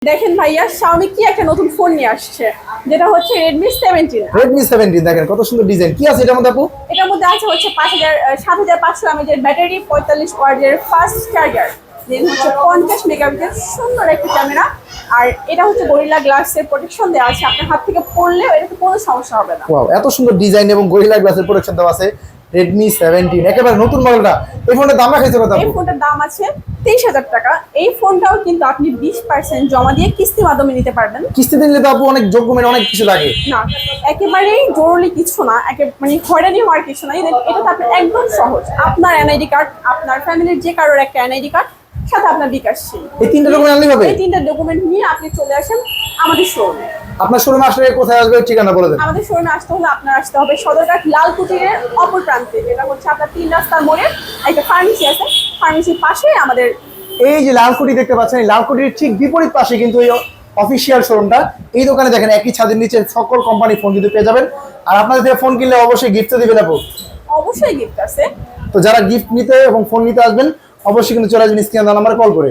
দেখেন ভাইয়া Xiaomi কি একটা নতুন ফোন নিয়ে আসছে যেটা হচ্ছে Redmi 17। Redmi 17 দেখেন কত সুন্দর ডিজাইন। কি আছে এটার মধ্যে আপু? এটার মধ্যে আছে হচ্ছে 7500 mAh ব্যাটারি, 45 ওয়াটের ফাস্ট চার্জার, দেন হচ্ছে 50 মেগাপিক্সেল সুন্দর একটা ক্যামেরা। আর এটা হচ্ছে গরিলা গ্লাসের প্রোটেকশন দেওয়া আছে, আপনার হাত থেকে পড়লেও এটাতে কোনো সমস্যা হবে না। ওয়াও, এত সুন্দর ডিজাইন এবং গরিলা গ্লাসের প্রোটেকশন দেওয়া আছে। Redmi 17 একেবারে নতুন মডেলটা। এই ফোনটার দাম রাখাইছে কত এই আপু? ফোনটার দাম আছে 23,000 টাকা। এই ফোনটাও কিন্তু আপনি 20% জমা দিয়ে কিস্তির মাধ্যমে নিতে পারবেন। কিস্তিতে নিলে তো আপু অনেক ডকুমেন্ট অনেক কিছু লাগে। না, একেবারেই জরুরি কিছু না, মানে হয়রানি হওয়ার কিছু না। এটা তো আপনার একদম সহজ। আপনার এনআইডি কার্ড, আপনার ফ্যামিলির যে কারোর একটা এনআইডি কার্ড, সাথে আপনার বিকাশ সিম, এই তিনটা ডকুমেন্ট আনলেই হবে? এই তিনটা ডকুমেন্ট নিয়ে আপনি চলে আসেন আমাদের শোরুমে। আপনার শোরুমে আসলে কোথায় আসবে ঠিকানা বলে দেন। আমাদের শোরুমে আসতে হলে আপনার আসতে হবে সদরঘাট লালকুটিরের অপর প্রান্তে, যেটা হচ্ছে আপনার 3 রাস্তার মোড়ে একটা ফার্মেসি আছে, ফার্মেসির পাশে আমাদের। এই যে লালকুটি দেখতে পাচ্ছেন, এই লালকুটির ঠিক বিপরীত পাশে কিন্তু এই অফিসিয়াল শোরুমটা। এই দোকানে দেখেন একই ছাদের নিচে সকল কোম্পানি ফোন কিন্তু পেয়ে যাবেন। আর আপনাদের থেকে ফোন কিনলে অবশ্যই গিফট দিবেন আপু। অবশ্যই গিফট আছে। তো যারা গিফট নিতে এবং ফোন নিতে আসবেন অবশ্যই কিন্তু চলে আসবেন স্ক্রিনে দেওয়া নাম্বারে কল করে।